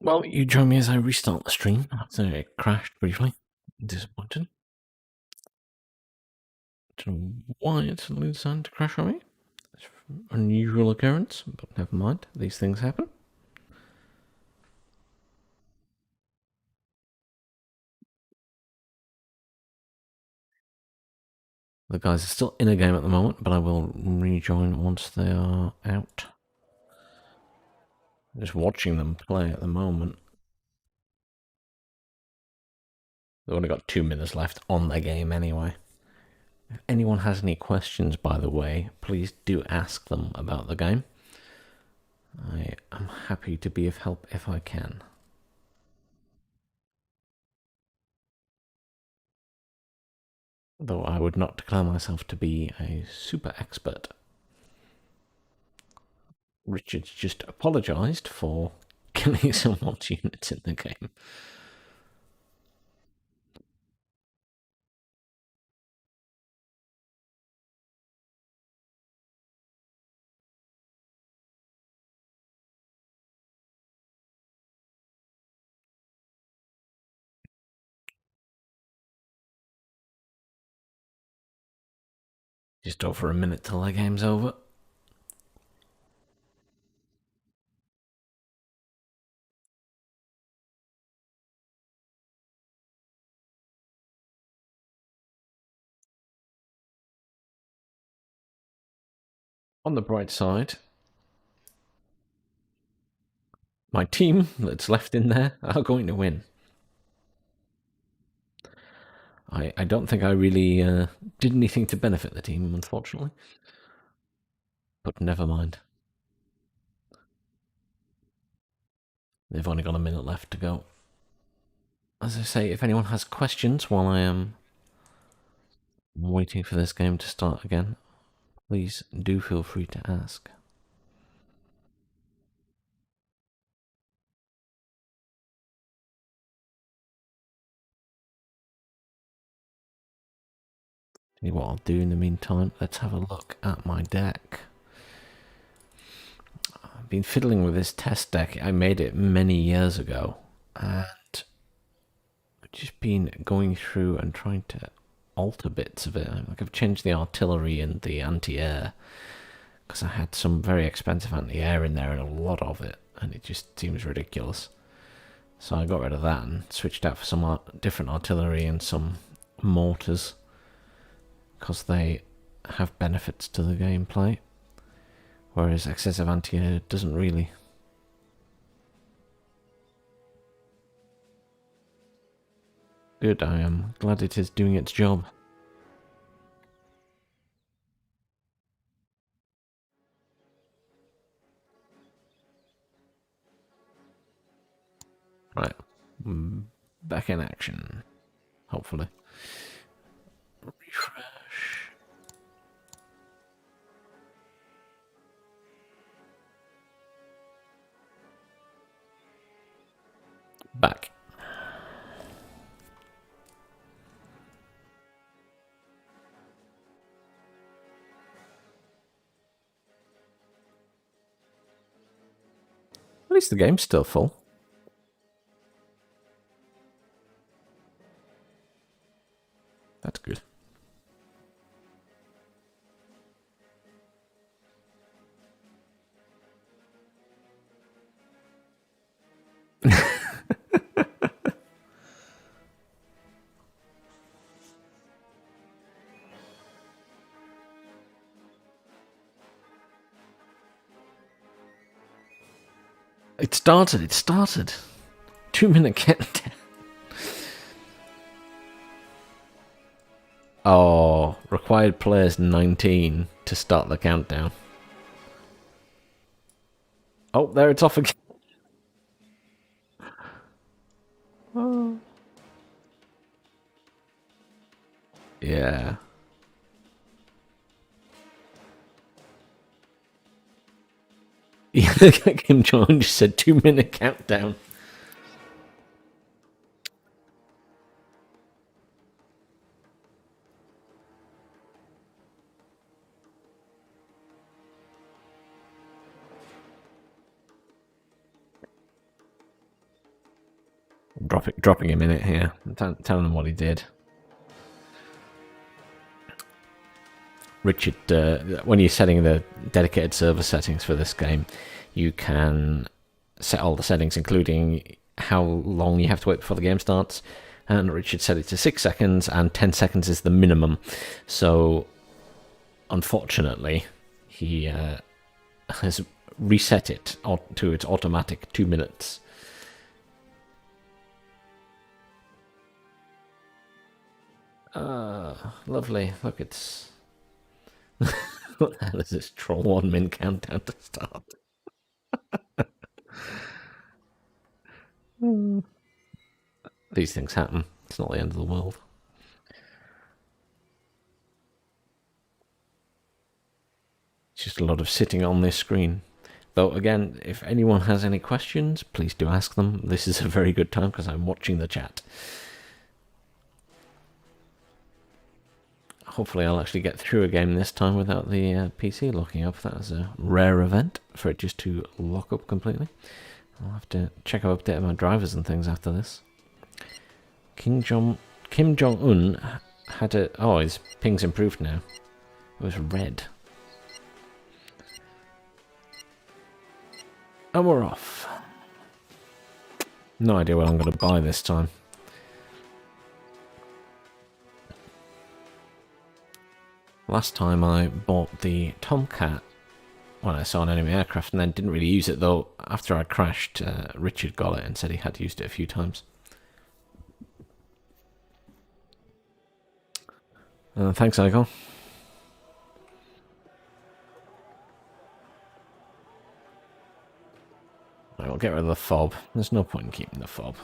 Well, you join me as I restart the stream after it crashed briefly. Disappointed. Don't know why it suddenly decided to crash on me. It's an unusual occurrence, but never mind. These things happen. The guys are still in a game at the moment, but I will rejoin once they are out. Just watching them play at the moment. They've only got 2 minutes left on the game anyway. If anyone has any questions, by the way, please do ask them about the game. I am happy to be of help if I can. Though I would not declare myself to be a super expert. Richard's just apologised for killing someone's units in the game. Just over a minute till the game's over. On the bright side, my team that's left in there are going to win. I don't think I really did anything to benefit the team, unfortunately. But never mind. They've only got a minute left to go. As I say, if anyone has questions while I am waiting for this game to start again, please do feel free to ask. Tell you what I'll do in the meantime, let's have a look at my deck. I've been fiddling with this test deck. I made it many years ago, and I've just been going through and trying to alter bits of it. Like I've changed the artillery and the anti-air because I had some very expensive anti-air in there and a lot of it, and it just seems ridiculous. So I got rid of that and switched out for some different artillery and some mortars because they have benefits to the gameplay, whereas excessive anti-air doesn't really. Good, I am glad it is doing its job. Right, back in action, hopefully. Refresh. Back. At least the game's still full. That's good. It started. 2-minute countdown. Oh, required players 19 to start the countdown. Oh, there it's off again. Oh. Yeah. Yeah, Kim Jong just said 2-minute countdown. dropping him in it here, telling him what he did. Richard, when you're setting the dedicated server settings for this game, you can set all the settings, including how long you have to wait before the game starts. And Richard set it to 6 seconds, and 10 seconds is the minimum. So, unfortunately, he has reset it to its automatic 2 minutes. Lovely. Look, it's... What the hell is this troll 1 min countdown to start? These things happen. It's not the end of the world. It's just a lot of sitting on this screen. Though, again, if anyone has any questions, please do ask them. This is a very good time because I'm watching the chat. Hopefully I'll actually get through a game this time without the PC locking up. That is a rare event for it just to lock up completely. I'll have to check I've updated my drivers and things after this. Kim Jong-un had a... Oh, his ping's improved now. It was red. And we're off. No idea what I'm going to buy this time. Last time I bought the Tomcat when I saw an enemy aircraft and then didn't really use it, though after I crashed, Richard got it and said he had used it a few times. Thanks, Icon. Right, we'll get rid of the fob. There's no point in keeping the fob.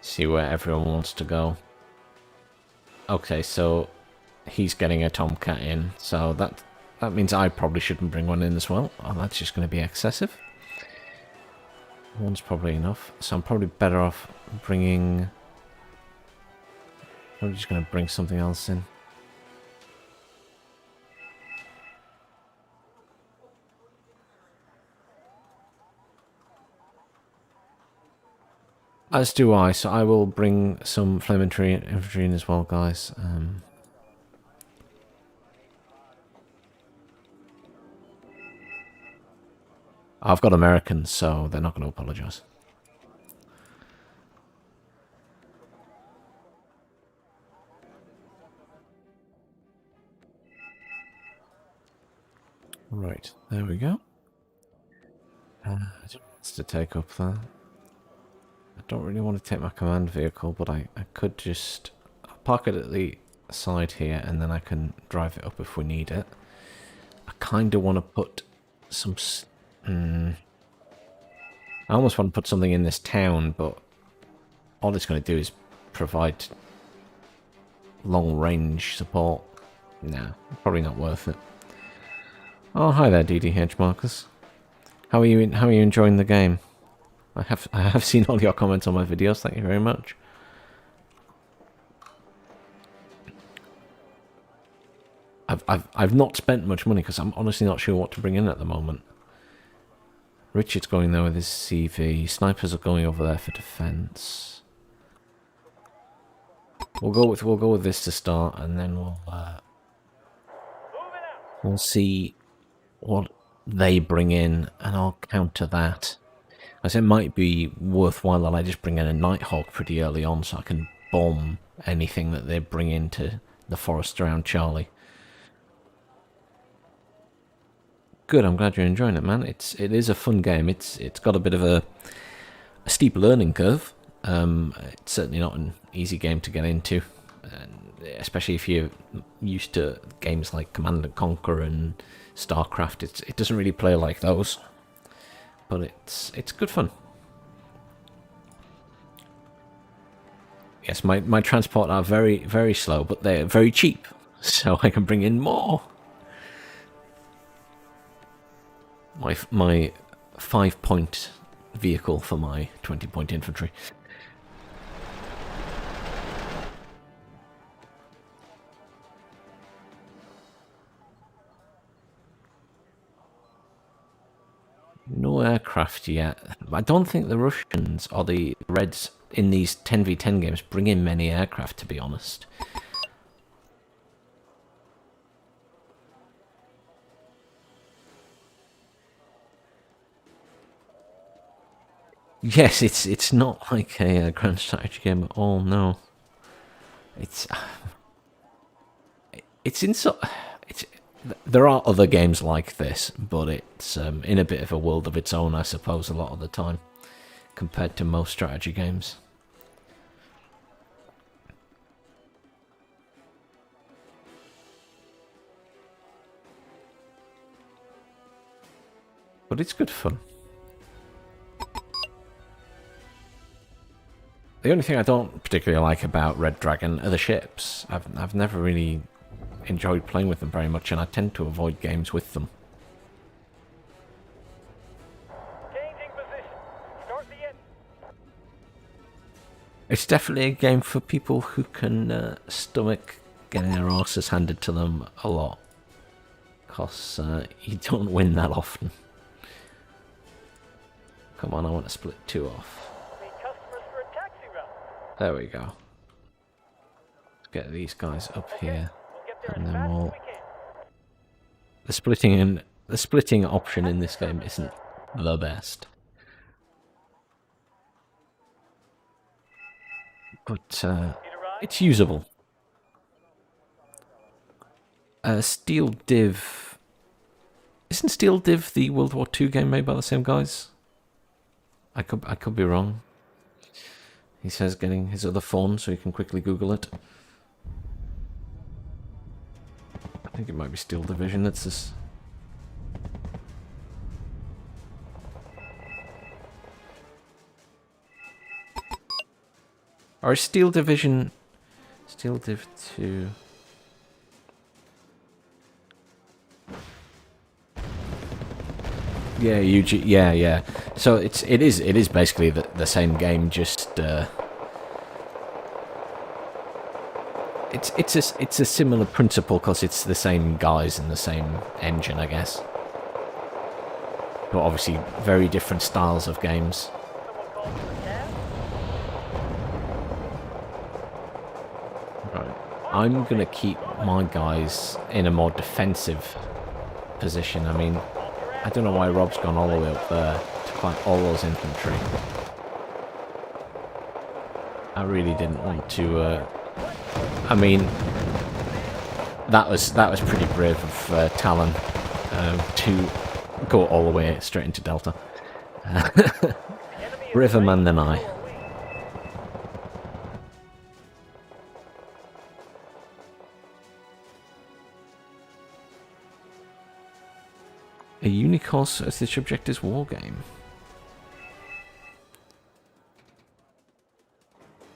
See where everyone wants to go. Okay, so he's getting a Tomcat in, so that means I probably shouldn't bring one in as well. Oh, that's just going to be excessive. One's probably enough, so I'm probably better off bringing... I'm just going to bring something else in. As do I, so I will bring some flame infantry in as well, guys. I've got Americans, so they're not going to apologise. Right, there we go. Just to take up there. I don't really want to take my command vehicle, but I could just park it at the side here, and then I can drive it up if we need it. I kind of want to put some... I almost want to put something in this town, but all it's going to do is provide long-range support. Nah, probably not worth it. Oh, hi there, DDH Marcus. How are you enjoying the game? I have seen all your comments on my videos. Thank you very much. I've not spent much money because I'm honestly not sure what to bring in at the moment. Richard's going there with his CV. Snipers are going over there for defense. We'll go with this to start, and then we'll see what they bring in, and I'll counter that. I said it might be worthwhile that I just bring in a Nighthawk pretty early on, so I can bomb anything that they bring into the forest around Charlie. Good, I'm glad you're enjoying it, man. It is a fun game. It's got a bit of a steep learning curve. It's certainly not an easy game to get into, especially if you're used to games like Command and Conquer and StarCraft. It doesn't really play like those, but it's good fun. Yes, my transport are very, very slow, but they're very cheap, so I can bring in more. My 5-point vehicle for my 20-point infantry. No aircraft yet. I don't think the Russians or the Reds in these 10v10 games bring in many aircraft, to be honest. Yes, it's not like a grand strategy game at all. No, it's it's in so it's there are other games like this, but it's in a bit of a world of its own, I suppose, a lot of the time compared to most strategy games. But it's good fun. The only thing I don't particularly like about Red Dragon are the ships. I've never really enjoyed playing with them very much, and I tend to avoid games with them. Changing position. Start the engine. It's definitely a game for people who can stomach getting their asses handed to them a lot, because you don't win that often. Come on, I want to split two off. Meet customers for a taxi route. There we go. Let's get these guys up here, We'll get there and as then fast as we'll. we can. The splitting option in this game isn't the best, but it's usable. Steel Div. Isn't Steel Div the World War II game made by the same guys? I could be wrong. He says getting his other phone so he can quickly Google it. I think it might be Steel Division. That's this. Or is Steel Division Steel Div 2? Yeah, UG. Yeah. So it is basically the same game, just it's a similar principle because it's the same guys and the same engine, I guess. But obviously, very different styles of games. Someone called for a cab? Right. I'm gonna keep my guys in a more defensive position. I mean, I don't know why Rob's gone all the way up there to fight all those infantry. I really didn't want to. I mean, that was pretty brave of Talon to go all the way straight into Delta. Braver man than I. A Unicos as the subject is Wargame.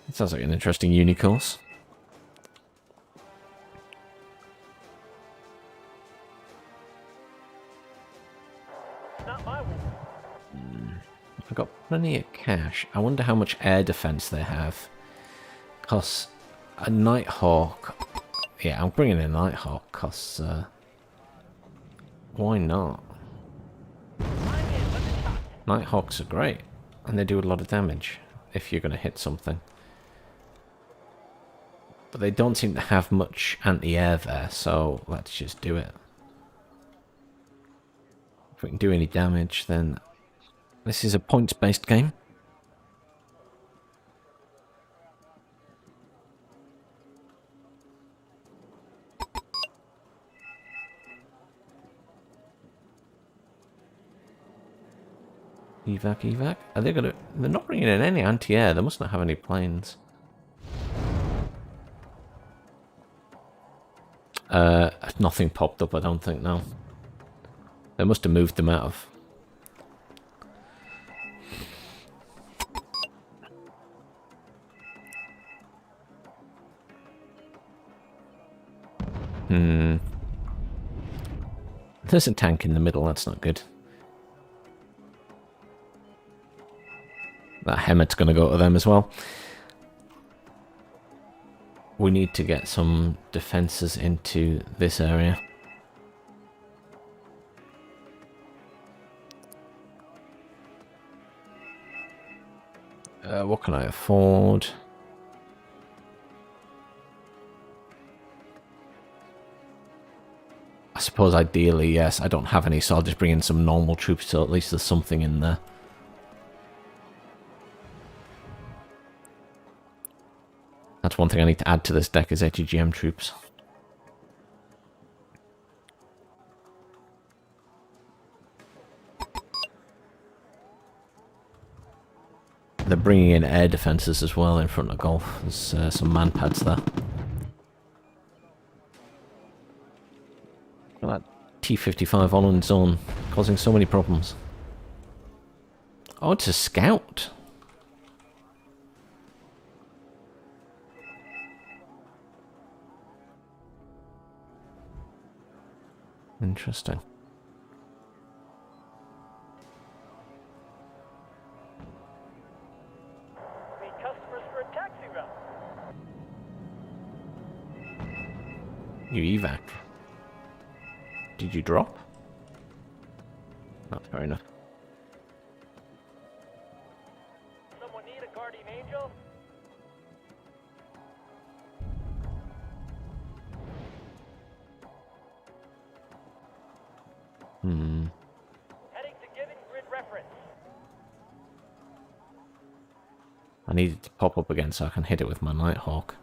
It sounds like an interesting Unicos. Not my one. I've got plenty of cash. I wonder how much air defense they have. Because a Nighthawk... Yeah, I'm bringing a Nighthawk because... why not? Nighthawks are great. And they do a lot of damage if you're going to hit something. But they don't seem to have much anti-air there, so let's just do it. If we can do any damage, then... This is a points-based game. Evac. Are they gonna... They're not bringing in any anti-air. They must not have any planes. Nothing popped up, I don't think, no. They must have moved them out of... There's a tank in the middle, that's not good. That Hemmet's going to go to them as well. We need to get some defences into this area. What can I afford? I suppose ideally, yes. I don't have any, so I'll just bring in some normal troops so at least there's something in there. That's one thing I need to add to this deck is ATGM troops. They're bringing in air defences as well in front of Golf. There's some man pads there. Look at that T-55 on its own, causing so many problems. Oh, it's a scout. Interesting. Meet customers for a taxi run. You evac. Did you drop? Not fair enough. Someone need a guardian angel? Heading to given grid reference. I need it to pop up again so I can hit it with my Nighthawk.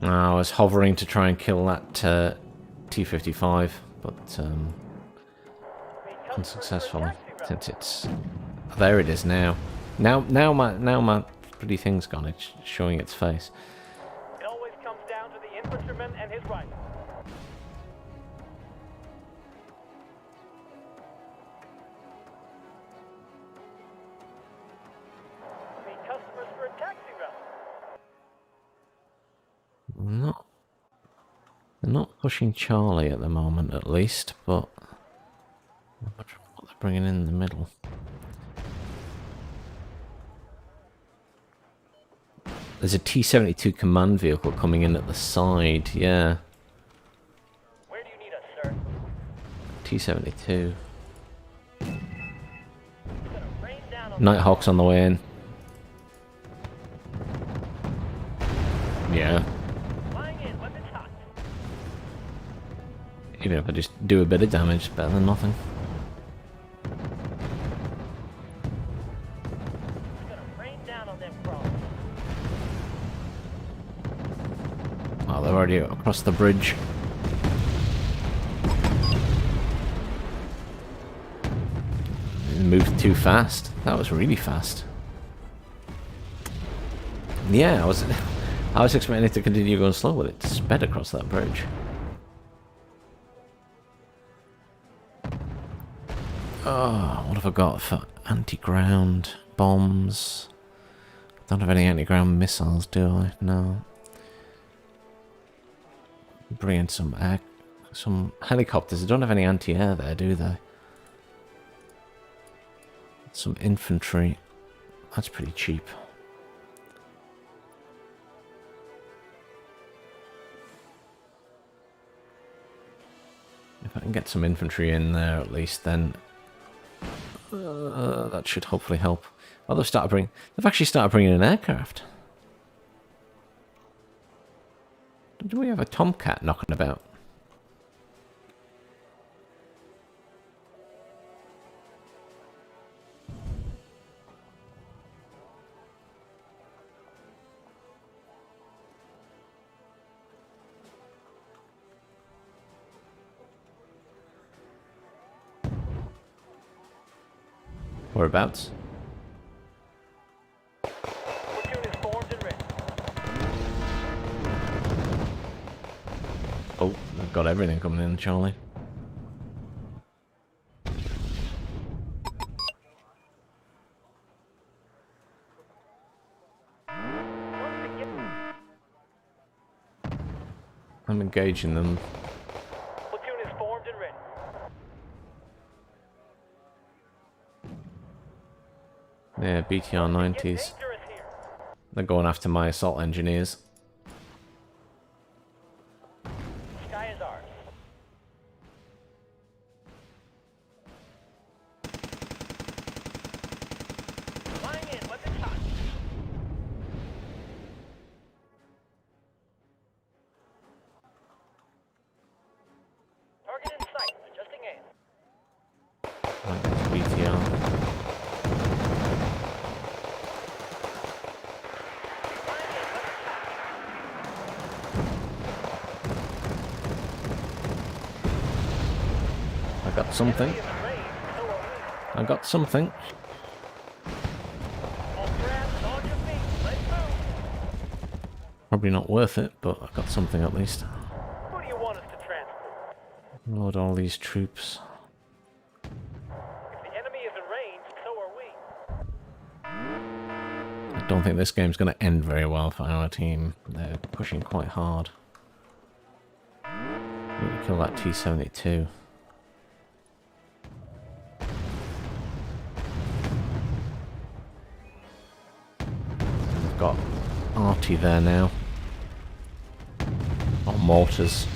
I was hovering to try and kill that T-55, but Meet customers for a unsuccessfully. taxi run. Since it's there, it is now. Now my pretty thing's gone. It's showing its face. It always comes down to the infantryman and his rifle. Meet customers for a taxi run. They're not pushing Charlie at the moment, at least. But I'm not sure what they're bringing in the middle. There's a T-72 command vehicle coming in at the side. Yeah, Where do you need us, sir? T-72. It's gonna rain down on Nighthawk's on the way in. Yeah. flying in, weapons hot. Even if I just do a bit of damage, better than nothing. It's gonna rain down on them pros. Oh, they're already across the bridge. It moved too fast. That was really fast. Yeah, I was expecting it to continue going slow, but it sped across that bridge. Oh, what have I got for anti-ground bombs? Don't have any anti-ground missiles, do I? No. Bring in some helicopters. I don't have any anti-air there, do they? Some infantry. That's pretty cheap. If I can get some infantry in there at least, then that should hopefully help. Oh, they've actually started bringing in aircraft. Do we have a Tomcat knocking about? Whereabouts? Platoon is formed and ready. Oh, they've got everything coming in, Charlie. Once again, I'm engaging them. platoon is formed and ready. Yeah, BTR 90s. Dangerous here. They're going after my assault engineers. Sky is ours. Flying in, weapons hot. Target in sight. Adjusting aim. Right, that's BTR. Flying in, weapons hot. I got something. Enemy is in range. So are we. I got something. All straps on your feet. Let's move. Probably not worth it, but I got something at least. Who do you want us to transport? Load all these troops. If the enemy is in range, so are we. I don't think this game's going to end very well for our team. They're pushing quite hard. Need to kill that T-72. We've got Arty there now. Or mortars.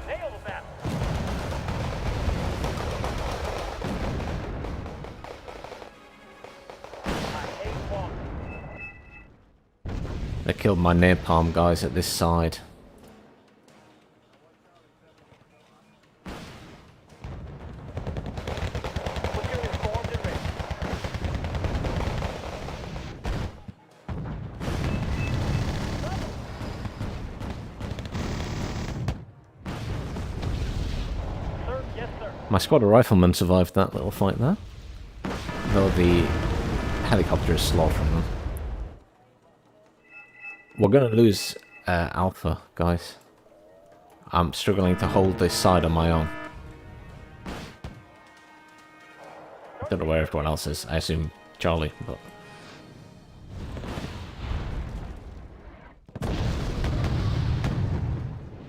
Nail the battle. I hate walking. They killed my napalm guys at this side. Platoon is formed and ready. Sir, yes, sir. My squad of riflemen survived that little fight there. Though the helicopter is slaughtering them. We're going to lose Alpha, guys. I'm struggling to hold this side on my own. Don't know where everyone else is. I assume Charlie, but...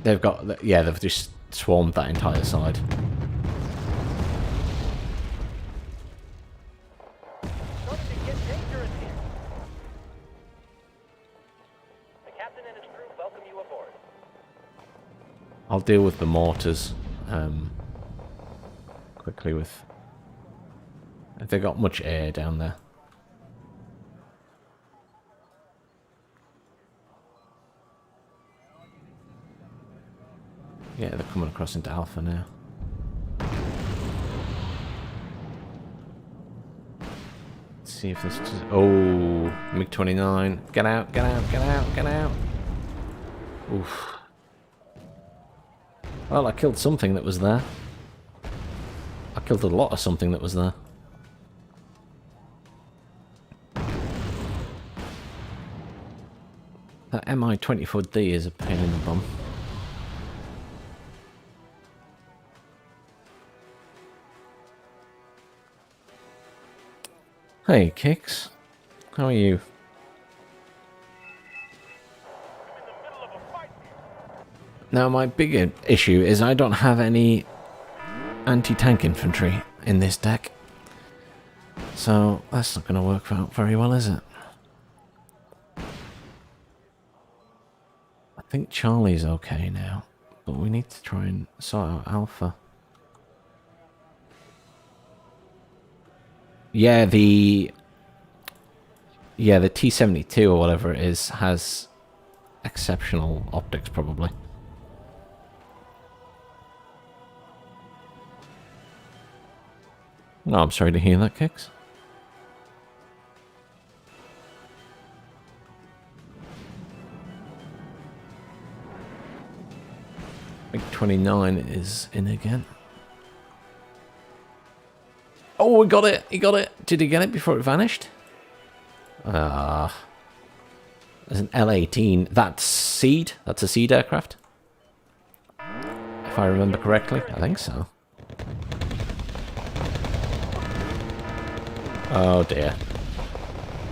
They've got... Yeah, they've just swarmed that entire side. Starting to get dangerous here. The captain and his crew welcome you aboard. I'll deal with the mortars quickly with... Have they got much air down there? Yeah, they're coming across into Alpha now. Let's see if this... Oh, MiG-29. Get out, get out, get out, get out. Oof. Well, I killed something that was there. I killed a lot of something that was there. That Mi-24D is a pain in the bum. Hey, Kix. How are you? I'm in the middle of a fight. Now, my bigger issue is I don't have any anti-tank infantry in this deck. So, that's not going to work out very well, is it? I think Charlie's okay now, but we need to try and sort out Alpha. Yeah, the T-72 or whatever it is has exceptional optics, probably. No, I'm sorry to hear that, Kix. MiG-29 is in again. Oh, we got it! He got it! Did he get it before it vanished? Ah. There's an L-18. That's Seed? That's a Seed aircraft? If I remember correctly. I think so. Oh dear.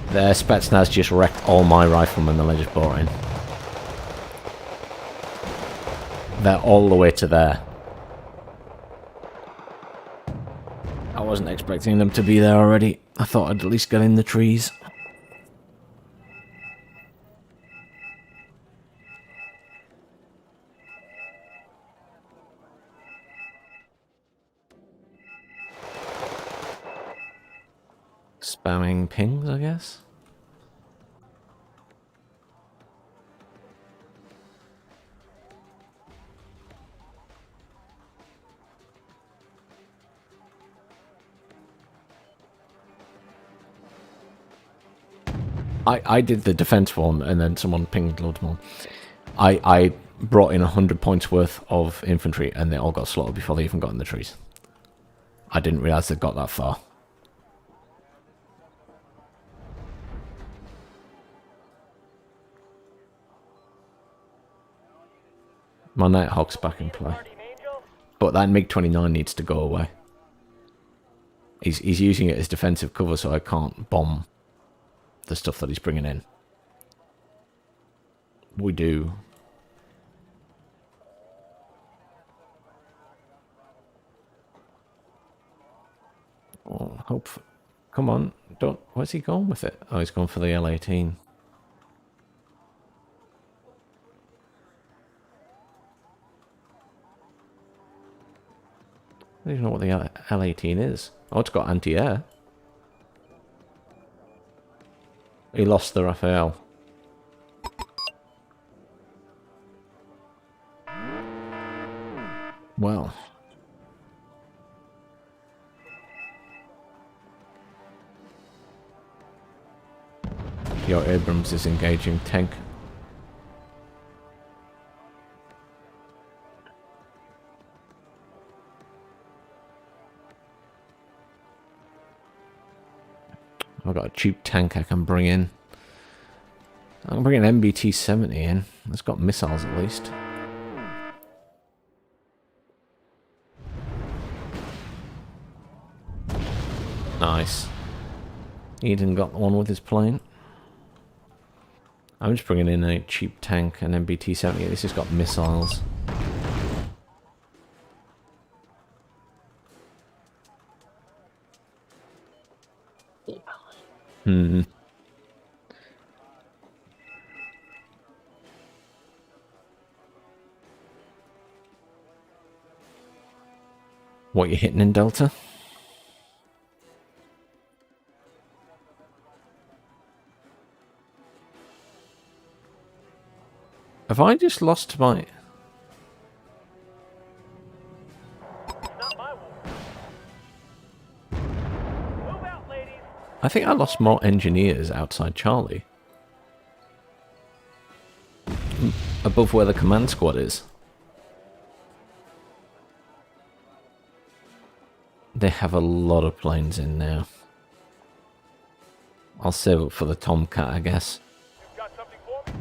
Their Spetsnaz just wrecked all my riflemen that I just brought in. They're all the way to there. wasn't expecting them to be there already. I thought I'd at least get in the trees. Spamming pings, I guess. I did the defense one, and then someone pinged loads more. I brought in 100 points worth of infantry, and they all got slaughtered before they even got in the trees. I didn't realise they'd got that far. My Nighthawk's back in play. But that MiG-29 needs to go away. He's using it as defensive cover, so I can't bomb the stuff that he's bringing in. We do. Oh, hope. Come on, don't. Where's he going with it? Oh, he's going for the L-18. I don't even know what the L-18 is. Oh, it's got anti-air. He lost the Raphael. Well. Your Abrams is engaging tank. I've got a cheap tank I can bring in. I can bring an MBT-70 in. It's got missiles at least. Nice. Eden got the one with his plane. I'm just bringing in a cheap tank, an MBT-70. This has got missiles. Hmm. What you hitting in Delta? Have I just lost my... Not my war. Move out, ladies. I think I lost more engineers outside Charlie. Above where the command squad is. They have a lot of planes in now. I'll save it for the Tomcat, I guess. You've got something for me?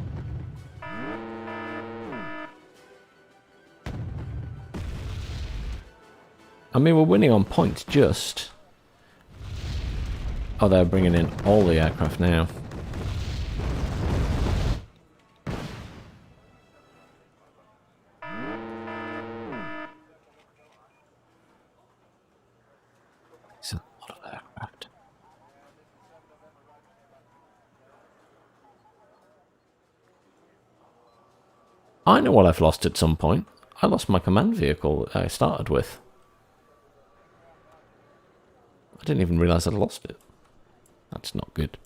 I mean, we're winning on points, just. Oh, they're bringing in all the aircraft now. It's a lot of aircraft. I know what I've lost at some point. I lost my command vehicle I started with. I didn't even realise I'd lost it. That's not good.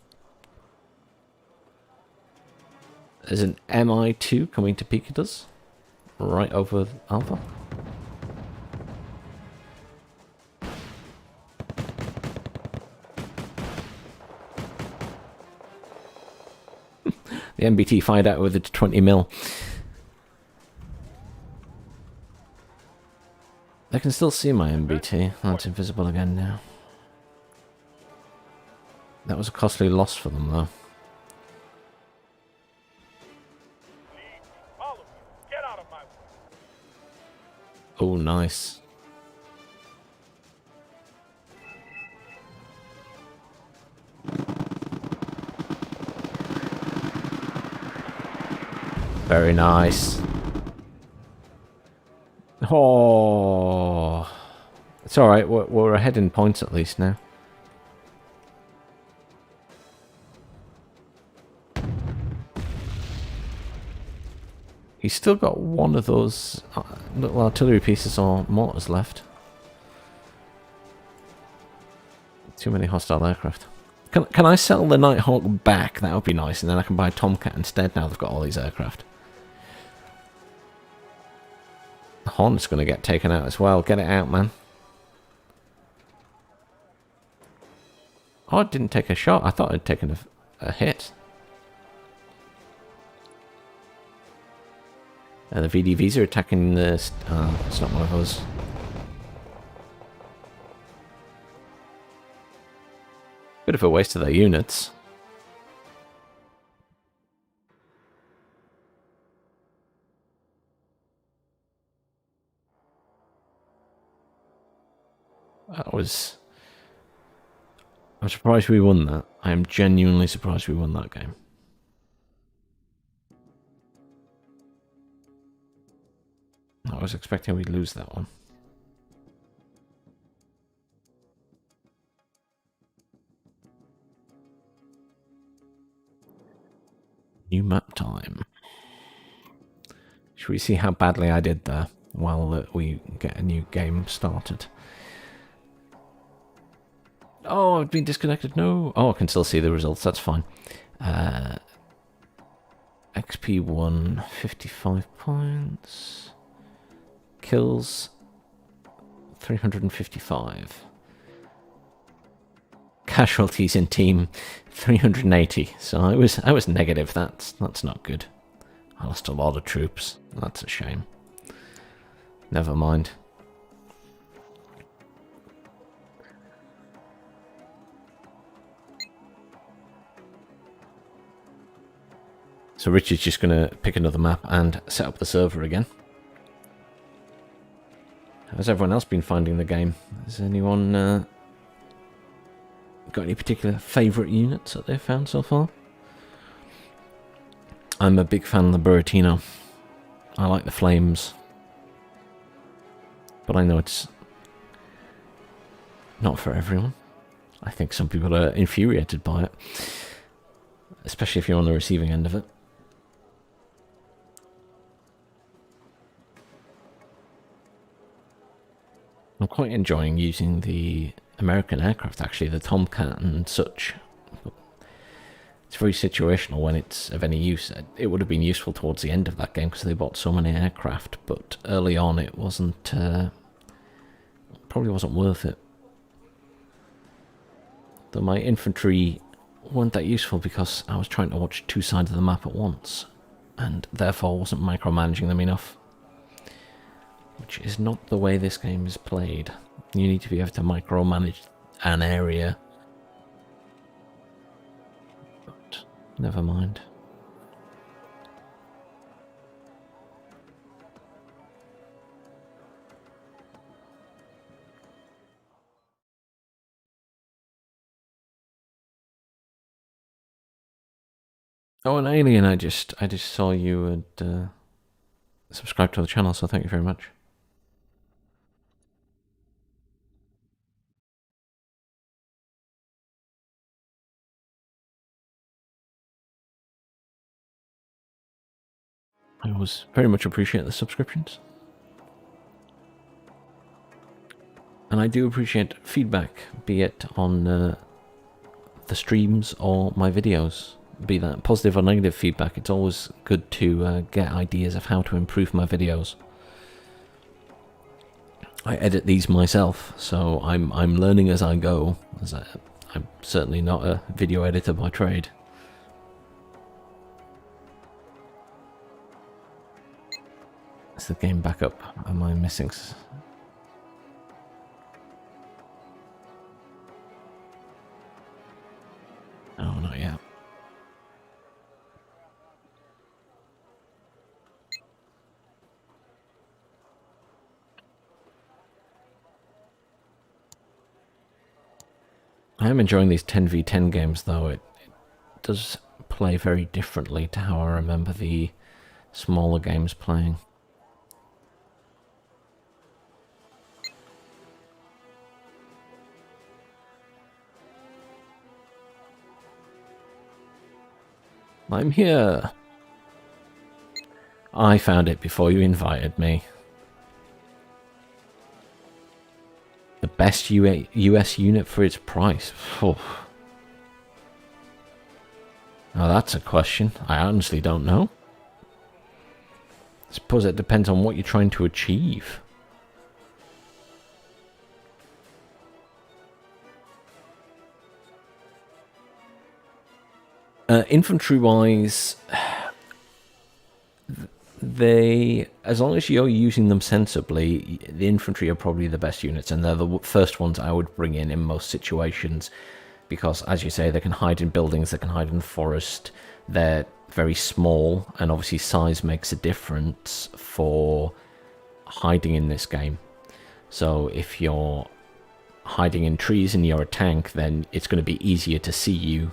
There's an MI2 coming to peek at us. Right over Alpha. The MBT fired out with a 20 mil. They can still see my MBT. Oh, it's invisible again now. That was a costly loss for them, though. All of you, get out of my way. Oh, nice. Very nice. Oh, It's alright, we're ahead in points at least now. He's still got one of those little artillery pieces or mortars left. Too many hostile aircraft. Can I sell the Nighthawk back? That would be nice, and then I can buy Tomcat instead now they've got all these aircraft. The Hornet's going to get taken out as well. Get it out, man. Oh, it didn't take a shot. I thought it had taken a hit. The VDVs are attacking the... it's not one of us. Bit of a waste of their units. That was... I'm surprised we won that. I am genuinely surprised we won that game. I was expecting we'd lose that one. New map time. Should we see how badly I did there while we get a new game started? Oh, I've been disconnected. No. Oh, I can still see the results. That's fine. XP 1, 55 points. Kills 355. Casualties in team 380. So I was negative. That's not good. I lost a lot of troops. That's a shame. Never mind. So Richard's just going to pick another map and set up the server again. How's everyone else been finding the game? Has anyone got any particular favourite units that they've found so far? I'm a big fan of the Buratino. I like the flames. But I know it's not for everyone. I think some people are infuriated by it. Especially if you're on the receiving end of it. I'm quite enjoying using the American aircraft, actually, the Tomcat and such. It's very situational when it's of any use. It would have been useful towards the end of that game because they bought so many aircraft, but early on it wasn't, probably wasn't worth it. Though my infantry weren't that useful because I was trying to watch two sides of the map at once, and therefore wasn't micromanaging them enough. Which is not the way this game is played. You need to be able to micromanage an area. But never mind. Oh, and Alien, I just saw you had subscribed to the channel, so thank you very much. I always very much appreciate the subscriptions. And I do appreciate feedback, be it on the streams or my videos. Be that positive or negative feedback, it's always good to get ideas of how to improve my videos. I edit these myself, so I'm learning as I go. I'm certainly not a video editor by trade. Is the game back up? Am I missing? Oh, not yet. I am enjoying these 10v10 games, though. It does play very differently to how I remember the smaller games playing. I'm here. I found it before you invited me. The best US unit for its price. Oh. Now that's a question. I honestly don't know. I suppose it depends on what you're trying to achieve. Infantry-wise, as long as you're using them sensibly, the infantry are probably the best units, and they're the first ones I would bring in most situations, because, as you say, they can hide in buildings, they can hide in the forest, they're very small, and obviously size makes a difference for hiding in this game. So if you're hiding in trees and you're a tank, then it's going to be easier to see you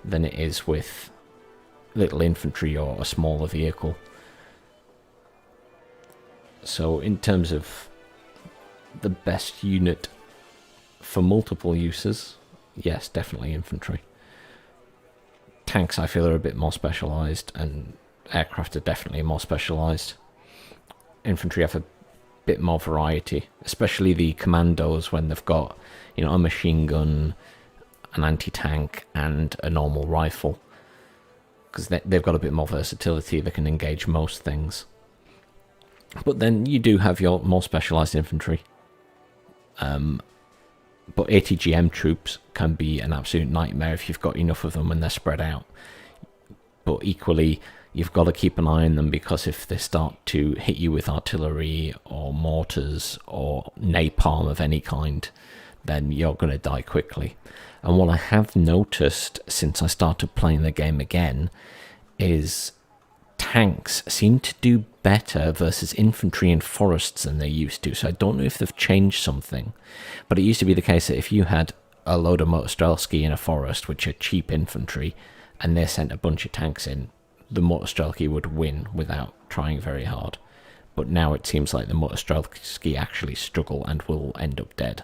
than it is with little infantry or a smaller vehicle. So in terms of the best unit for multiple uses, yes, definitely infantry. Tanks, I feel, are a bit more specialised, and aircraft are definitely more specialised. Infantry have a bit more variety, especially the commandos when they've got, you know, a machine gun, an anti-tank, and a normal rifle, because they've got a bit more versatility. They can engage most things. But then you do have your more specialised infantry. But ATGM troops can be an absolute nightmare if you've got enough of them and they're spread out. But equally, you've got to keep an eye on them, because if they start to hit you with artillery or mortars or napalm of any kind, then you're going to die quickly. And what I have noticed since I started playing the game again is tanks seem to do better versus infantry in forests than they used to. So I don't know if they've changed something, but it used to be the case that if you had a load of Motostrelski in a forest, which are cheap infantry, and they sent a bunch of tanks in, the Motostrelski would win without trying very hard. But now it seems like the Motostrelski actually struggle and will end up dead.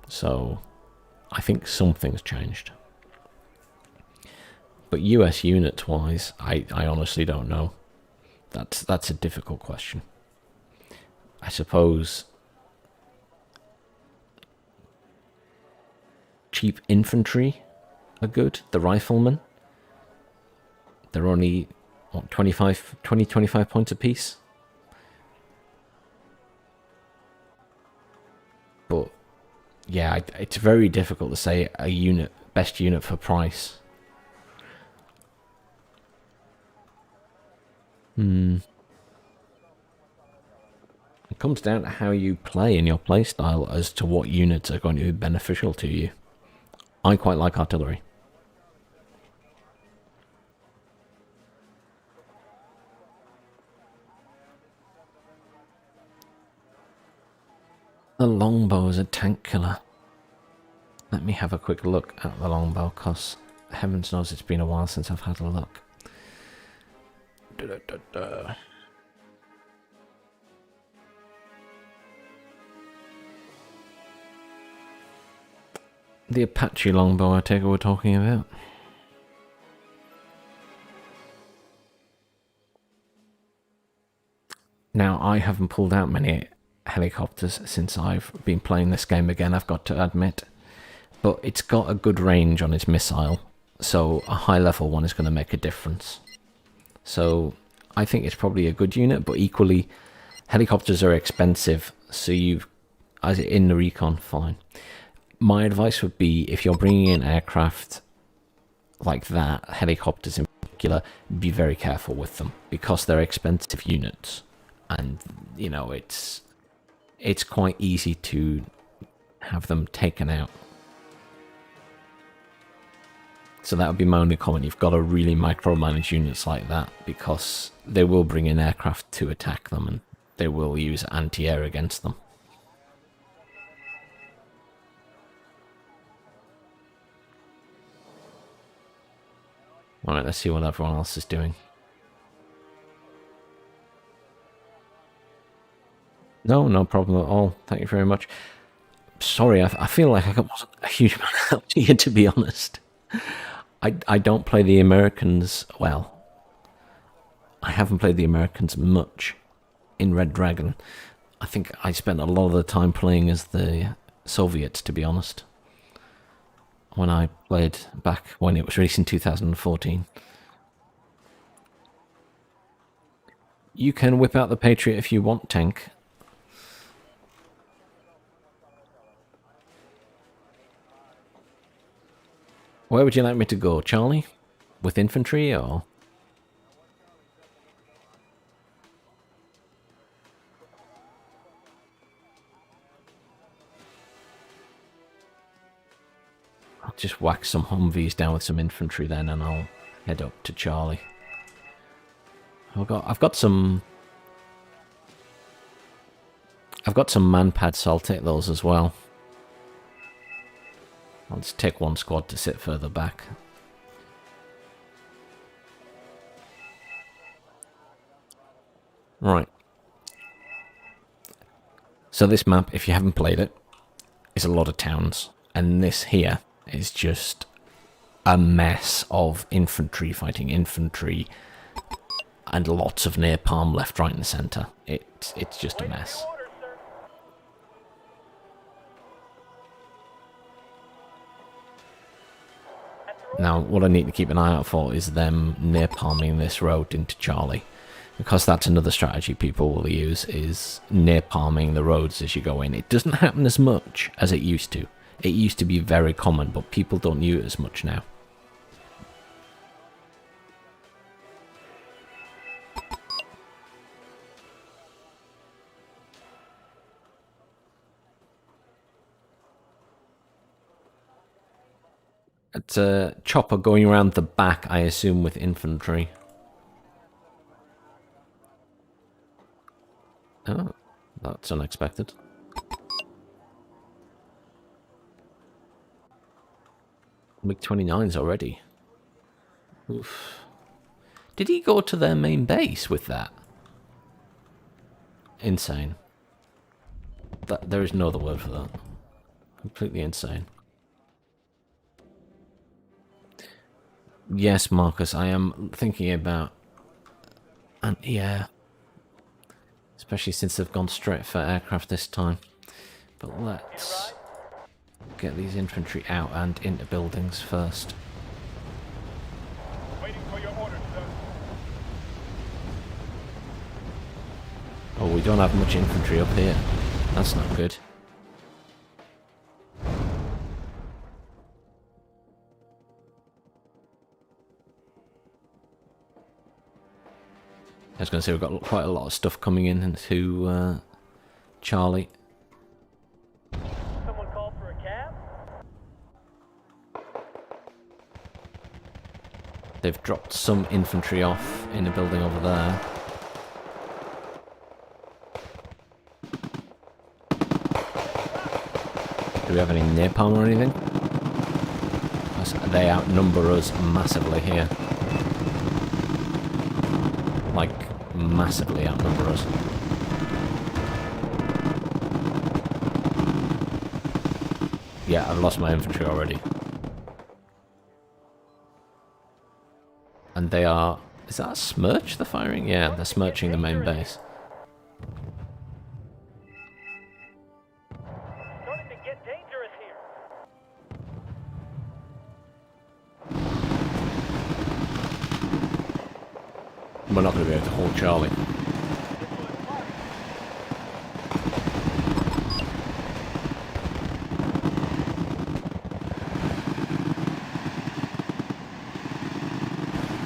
So I think something's changed. But US units wise, I honestly don't know. That's a difficult question. I suppose cheap infantry are good. The riflemen, they're only, what, 25 points apiece? But yeah, it's very difficult to say a best unit for price. It comes down to how you play in your playstyle as to what units are going to be beneficial to you. I quite like artillery. The longbow is a tank killer. Let me have a quick look at the longbow, because heavens knows it's been a while since I've had a look. The Apache longbow, I take it we're talking about. Now, I haven't pulled out many helicopters since I've been playing this game again, I've got to admit. But it's got a good range on its missile, so a high level one is going to make a difference. So I think it's probably a good unit, but equally, helicopters are expensive, so as in the recon, fine. My advice would be, if you're bringing in aircraft like that, helicopters in particular, be very careful with them, because they're expensive units, and you know it's quite easy to have them taken out. So that would be my only comment. You've got to really micromanage units like that, because they will bring in aircraft to attack them, and they will use anti-air against them. Alright, let's see what everyone else is doing. No problem at all. Thank you very much. Sorry, I feel like I wasn't a huge amount of help to you, to be honest. I don't play the Americans, well, I haven't played the Americans much in Red Dragon. I think I spent a lot of the time playing as the Soviets, to be honest. When I played back when it was released in 2014. You can whip out the Patriot if you want, tank. Where would you like me to go, Charlie? With infantry, or...? I'll just whack some Humvees down with some infantry then, and I'll head up to Charlie. I've got some man pads, so I'll take those as well. I'll just take one squad to sit further back. Right. So this map, if you haven't played it, is a lot of towns. And this here is just a mess of infantry fighting infantry and lots of napalm left, right and centre. It's just a mess. Now, what I need to keep an eye out for is them napalming this road into Charlie. Because that's another strategy people will use, is napalming the roads as you go in. It doesn't happen as much as it used to. It used to be very common, but people don't use it as much now. It's a chopper going around the back, I assume, with infantry. Oh, that's unexpected. MiG-29s already. Oof. Did he go to their main base with that? Insane. There is no other word for that. Completely insane. Yes, Marcus, I am thinking about... And yeah... Especially since they've gone straight for aircraft this time. But let's get these infantry out and into buildings first. Waiting for your orders, sir. Oh, we don't have much infantry up here. That's not good. I was going to say we've got quite a lot of stuff coming in into Charlie. Someone called for a cab? They've dropped some infantry off in a building over there. Do we have any napalm or anything? They outnumber us massively here. Like, massively outnumber us. Yeah, I've lost my infantry already. And they are... Is that a Smirch they're firing? Yeah, they're smirching the main base. Starting to get dangerous here. We're not going to be able to hold Charlie.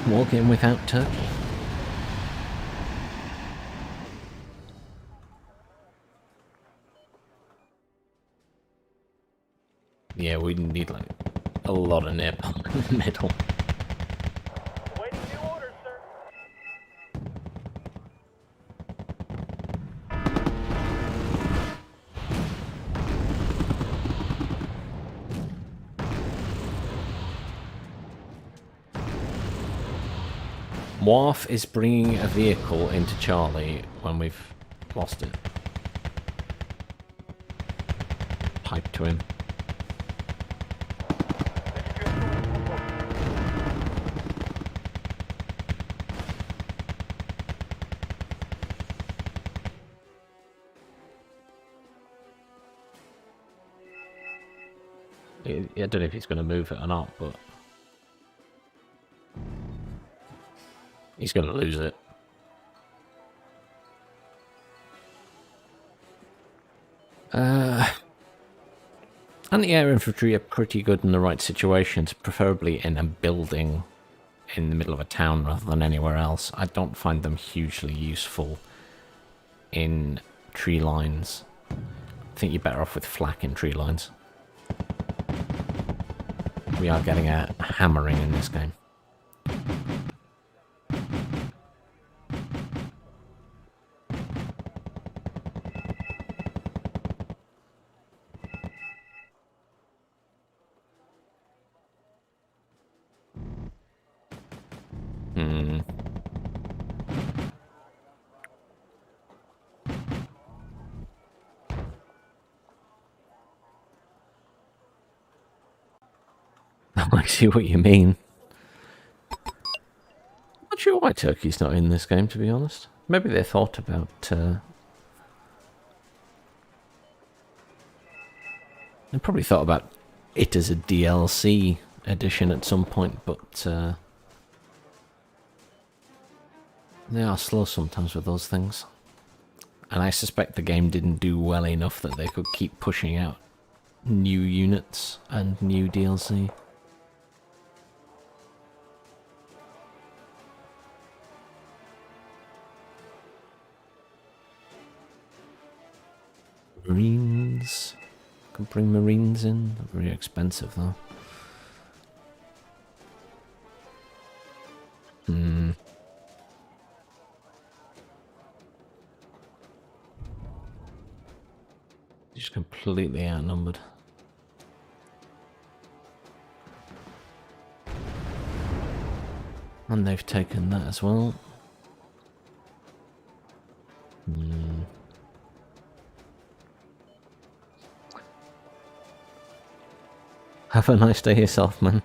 Wargame without Turkey. Yeah, we need like a lot of napalm in the middle. Waiting new orders, sir. Worf is bringing a vehicle into Charlie when we've lost it. Pipe to him. I don't know if he's going to move it or not, but he's going to lose it. Anti-air infantry are pretty good in the right situations, preferably in a building in the middle of a town rather than anywhere else. I don't find them hugely useful in tree lines. I think you're better off with flak in tree lines. We are getting a hammering in this game. I see what you mean. Not sure why Turkey's not in this game, to be honest. Maybe they thought about... They probably thought about it as a DLC edition at some point, but... They are slow sometimes with those things. And I suspect the game didn't do well enough that they could keep pushing out new units and new DLC. Marines. Could bring Marines in. They're very expensive though. Just completely outnumbered. And they've taken that as well. Have a nice day yourself, man.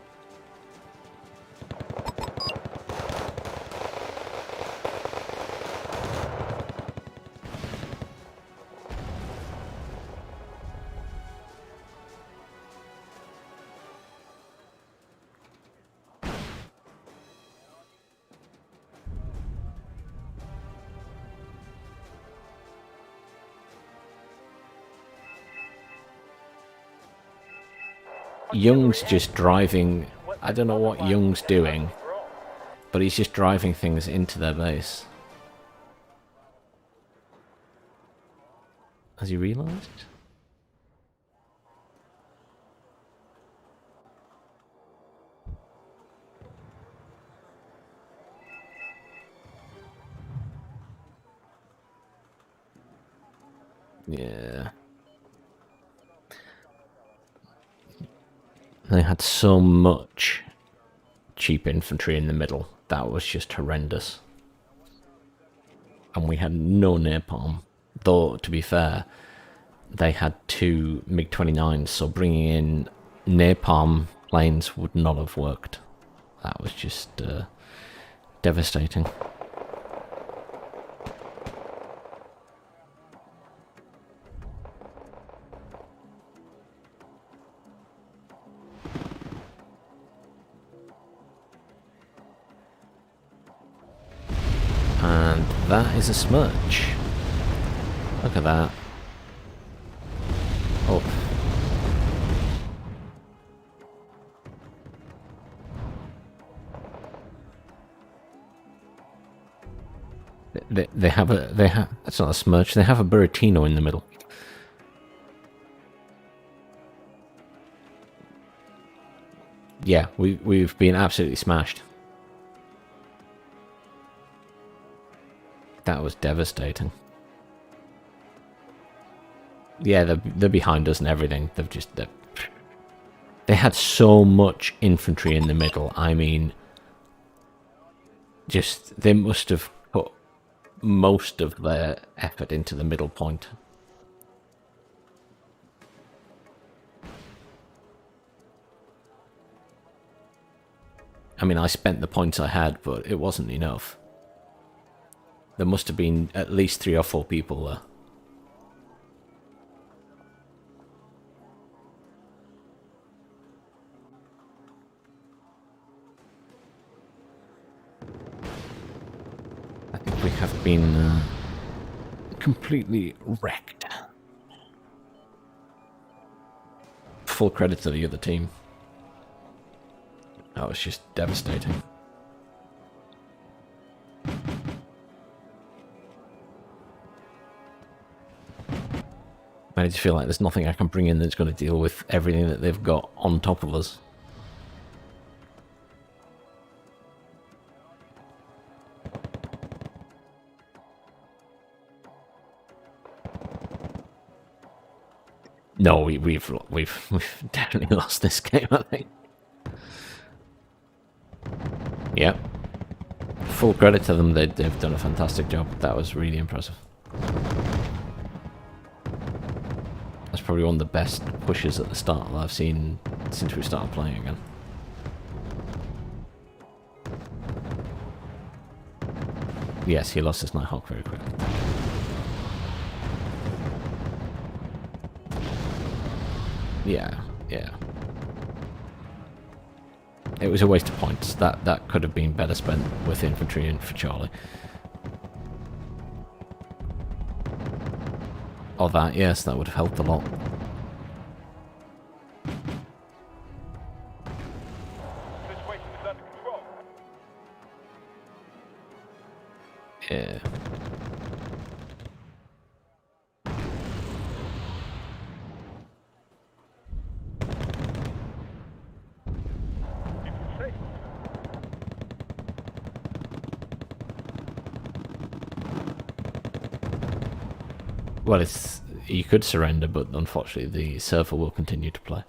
Young's just driving... I don't know what Young's doing, but he's just driving things into their base. Has he realised? Yeah. They had so much cheap infantry in the middle. That was just horrendous. And we had no napalm. Though, to be fair, they had 2 MiG-29s, so bringing in napalm planes would not have worked. That was just devastating. And that is a smirch. Look at that. Oh. They have that's not a smirch, they have a Buratino in the middle. Yeah, we've been absolutely smashed. That was devastating. Yeah, they're behind us and everything. They had so much infantry in the middle. I mean, just they must have put most of their effort into the middle point. I mean, I spent the points I had, but it wasn't enough. There must have been at least 3 or 4 people there. have been completely wrecked. Full credit to the other team. That was just devastating. I just feel like there's nothing I can bring in that's going to deal with everything that they've got on top of us. No, we've definitely lost this game, I think. Yep. Full credit to them, they've done a fantastic job. That was really impressive. That's probably one of the best pushes at the start that I've seen since we started playing again. Yes, he lost his Nighthawk very quickly. Yeah, yeah. It was a waste of points. That could have been better spent with infantry and for Charlie. Or that, yes, that would have helped a lot. Situation is under control. Yeah. Safe. Well, it's you could surrender, but unfortunately the server will continue to play.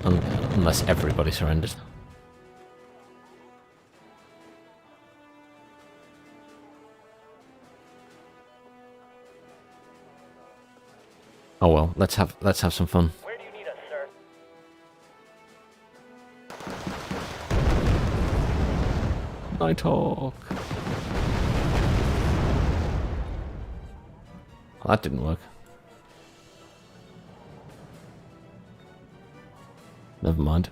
Unless everybody surrenders. Oh well, let's have some fun. Where do you need us, sir? Nighthawk. Well, that didn't work. Never mind.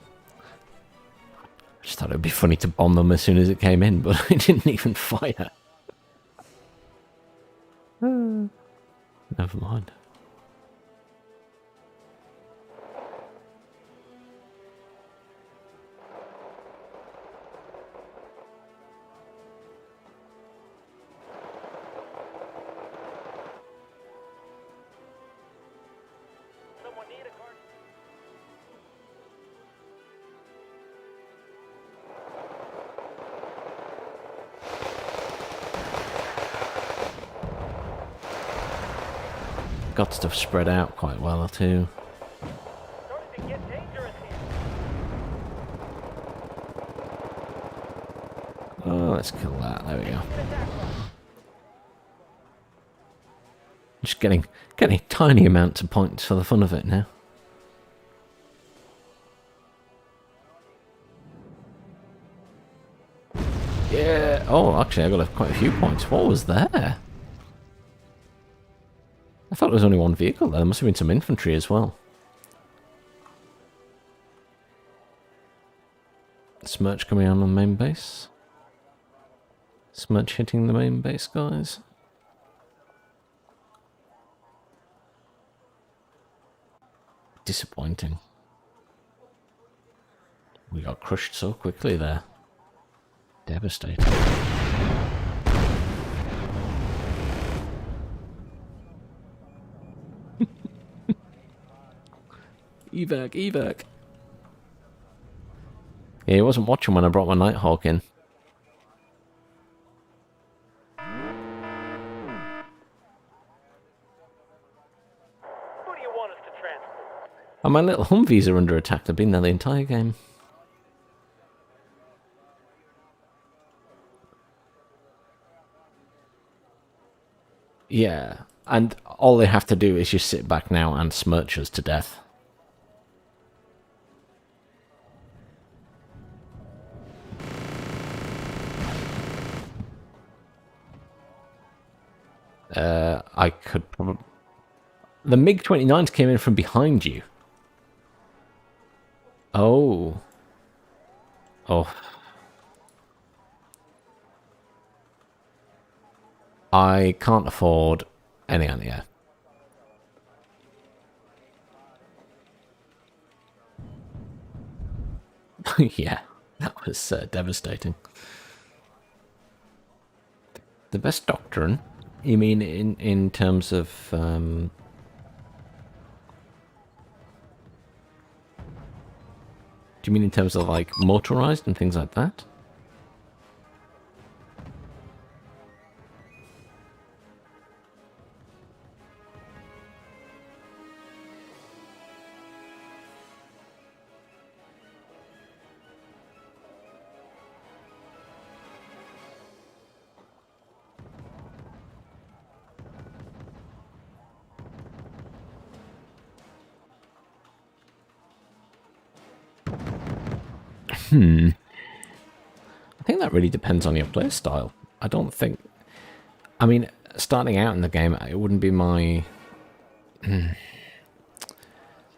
I just thought it would be funny to bomb them as soon as it came in, but it didn't even fire. Never mind. Someone need a card? Got stuff spread out quite well too. Starting to get dangerous here. Oh, let's kill that. There we go. Get attack line. Just getting tiny amounts of points for the fun of it now. Yeah. Oh, actually, I got quite a few points. What was there? I thought there was only one vehicle there. There must have been some infantry as well. Smirch coming on the main base. Smirch hitting the main base, guys. Disappointing. We got crushed so quickly there. Devastating. Evac, evac. Yeah, he wasn't watching when I brought my Nighthawk in. Who do you want us to transport? And my little Humvees are under attack. They've been there the entire game. Yeah, and all they have to do is just sit back now and smirch us to death. I could probably... The MiG-29s came in from behind you. Oh. Oh. I can't afford any anti-air. Yeah, that was devastating. The best doctrine? You mean in terms of do you mean in terms of like motorized and things like that? I think that really depends on your play style. I don't think. I mean, starting out in the game, it wouldn't be my. It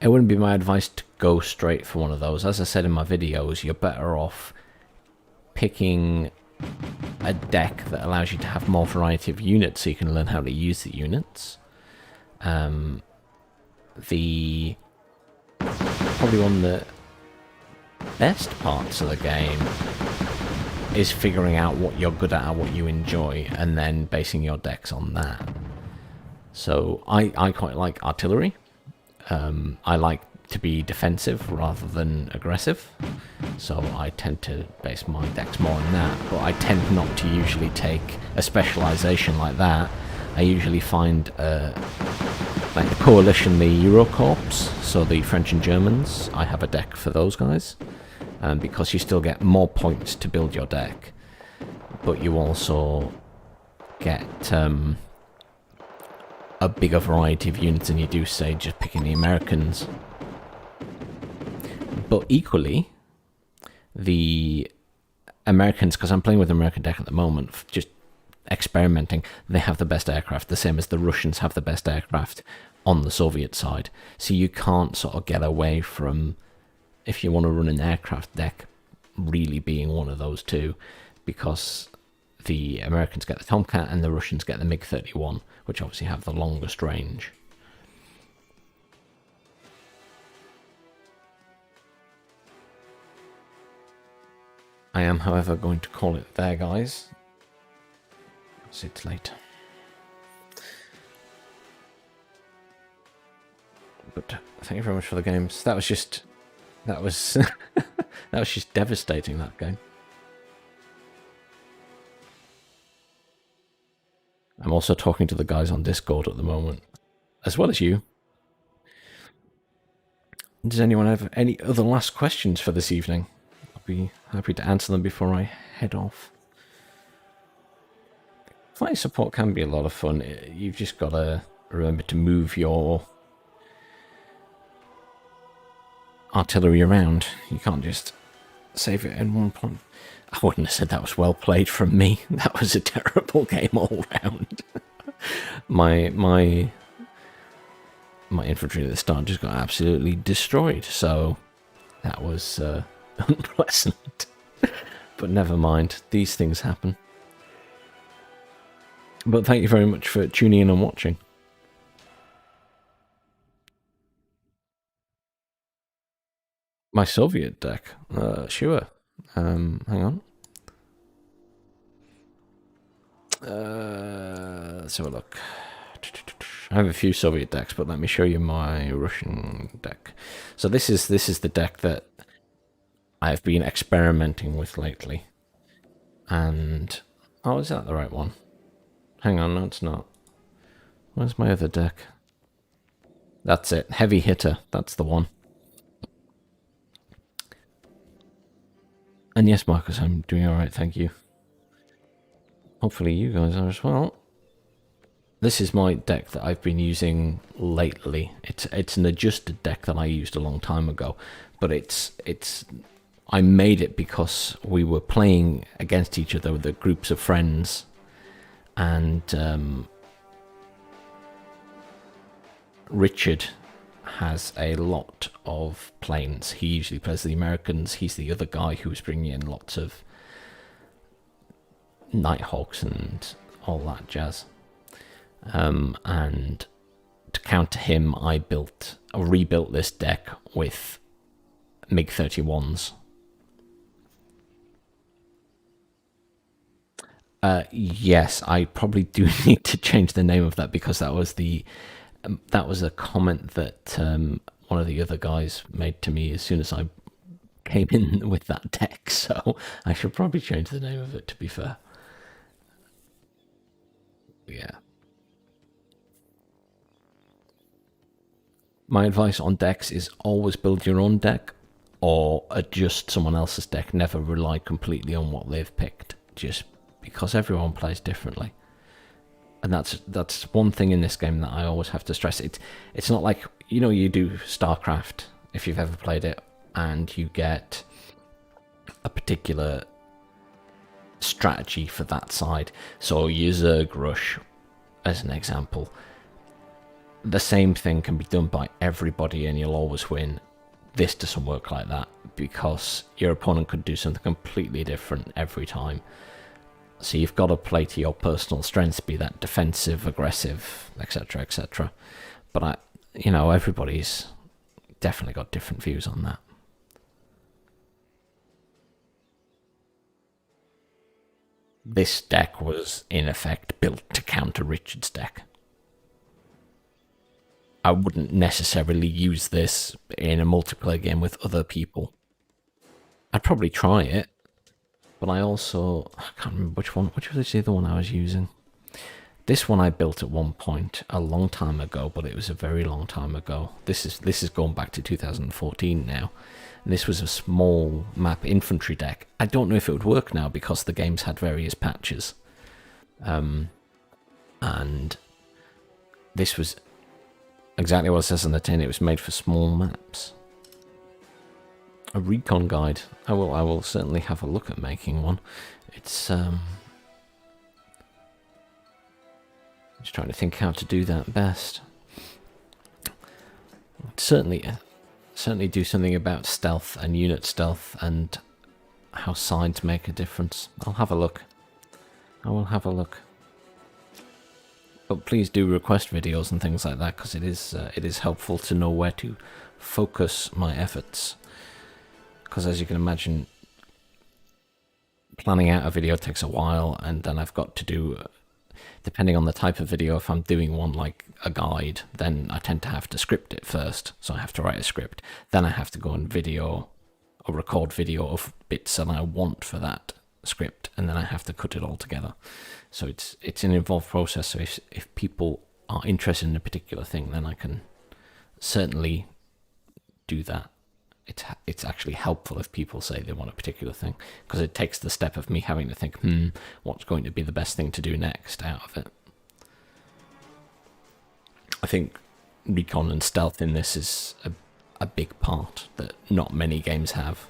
wouldn't be my advice to go straight for one of those. As I said in my videos, you're better off picking a deck that allows you to have more variety of units so you can learn how to use the units. The probably one of the best parts of the game is figuring out what you're good at and what you enjoy and then basing your decks on that. So I quite like artillery. I like to be defensive rather than aggressive, so I tend to base my decks more on that, but I tend not to usually take a specialization like that. I usually find like the Coalition, the Eurocorps, so the French and Germans, I have a deck for those guys, because you still get more points to build your deck, but you also get a bigger variety of units than you do, say, just picking the Americans. But equally, the Americans, because I'm playing with the American deck at the moment, just experimenting, they have the best aircraft, the same as the Russians have the best aircraft on the Soviet side. So you can't sort of get away from, if you want to run an aircraft deck, really being one of those two, because the Americans get the Tomcat and the Russians get the MiG-31, which obviously have the longest range. I am, however, going to call it there, guys. It's late. But thank you very much for the games. That was just that was just devastating, that game. I'm also talking to the guys on Discord at the moment, as well as you. Does anyone have any other last questions for this evening? I'll be happy to answer them before I head off. Flight support can be a lot of fun. You've just got to remember to move your artillery around. You can't just save it in one point. I wouldn't have said that was well played from me. That was a terrible game all round. my infantry at the start just got absolutely destroyed, so that was unpleasant. But never mind, these things happen. But thank you very much for tuning in and watching. My Soviet deck? Sure. Hang on. Let's have a look. I have a few Soviet decks, but let me show you my Russian deck. So this is the deck that I've been experimenting with lately. And oh, is that the right one? Hang on, no, it's not. Where's my other deck? That's it. Heavy Hitter. That's the one. And yes, Marcus, I'm doing alright, thank you. Hopefully you guys are as well. This is my deck that I've been using lately. It's an adjusted deck that I used a long time ago, but I made it because we were playing against each other with the groups of friends, and Richard has a lot of planes. He usually plays the Americans. He's the other guy who's bringing in lots of Nighthawks and all that jazz. And to counter him, I rebuilt this deck with MiG-31s. Yes, I probably do need to change the name of that, because that was a comment that one of the other guys made to me as soon as I came in with that deck. So I should probably change the name of it, to be fair. Yeah. My advice on decks is always build your own deck or adjust someone else's deck. Never rely completely on what they've picked, just because everyone plays differently. And that's one thing in this game that I always have to stress. It's not like, you do StarCraft, if you've ever played it, and you get a particular strategy for that side. So you Zerg Rush, as an example. The same thing can be done by everybody and you'll always win. This doesn't work like that, because your opponent could do something completely different every time. So you've got to play to your personal strengths, be that defensive, aggressive, etc., etc. But everybody's definitely got different views on that. This deck was, in effect, built to counter Richard's deck. I wouldn't necessarily use this in a multiplayer game with other people. I'd probably try it, but I can't remember which was the other one I was using. This one I built at one point a long time ago, but it was a very long time ago. This is going back to 2014 now. And this was a small map infantry deck. I don't know if it would work now, because the game's had various patches. And this was exactly what it says on the tin. It was made for small maps. A recon guide. I will certainly have a look at making one. It's just trying to think how to do that best. Certainly do something about stealth and unit stealth and how sides make a difference. I'll have a look. I will have a look. But please do request videos and things like that, because it is helpful to know where to focus my efforts. Because as you can imagine, planning out a video takes a while, and then I've got to do, depending on the type of video, if I'm doing one like a guide, then I tend to have to script it first. So I have to write a script. Then I have to go and record video of bits that I want for that script, and then I have to cut it all together. So it's an involved process. So if people are interested in a particular thing, then I can certainly do that. It's actually helpful if people say they want a particular thing, because it takes the step of me having to think, what's going to be the best thing to do next out of it. I think recon and stealth in this is a big part that not many games have.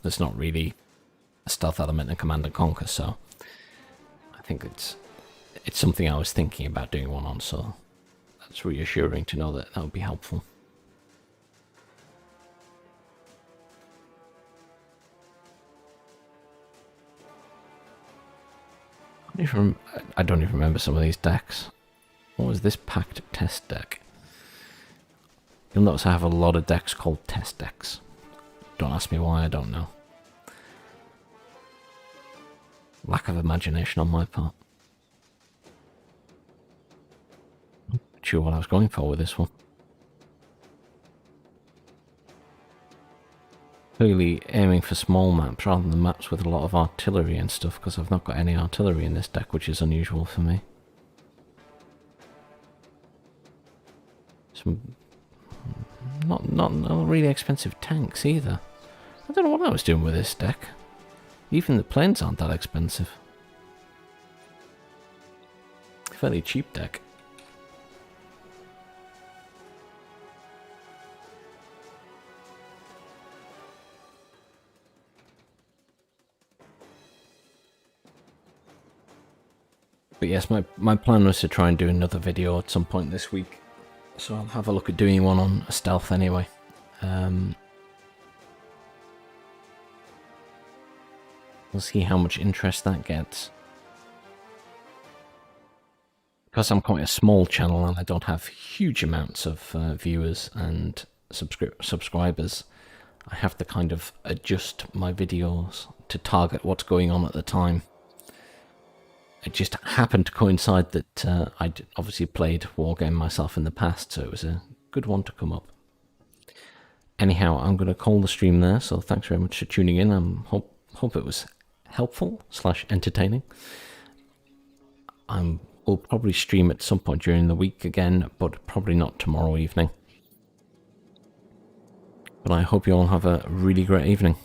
There's not really a stealth element in Command and Conquer, so I think it's something I was thinking about doing one on, so that's reassuring to know that would be helpful. I don't even remember some of these decks. What was this packed test deck? You'll notice I have a lot of decks called test decks. Don't ask me why, I don't know. Lack of imagination on my part. Not sure what I was going for with this one. Clearly aiming for small maps rather than maps with a lot of artillery and stuff, because I've not got any artillery in this deck, which is unusual for me. Some not really expensive tanks either. I don't know what I was doing with this deck. Even the planes aren't that expensive. Fairly cheap deck. But yes, my plan was to try and do another video at some point this week. So I'll have a look at doing one on stealth anyway. We'll see how much interest that gets. because I'm quite a small channel and I don't have huge amounts of viewers and subscribers, I have to kind of adjust my videos to target what's going on at the time. It just happened to coincide that I'd obviously played Wargame myself in the past, so it was a good one to come up. Anyhow, I'm going to call the stream there, so thanks very much for tuning in. I hope it was helpful / entertaining. We'll probably stream at some point during the week again, but probably not tomorrow evening. But I hope you all have a really great evening.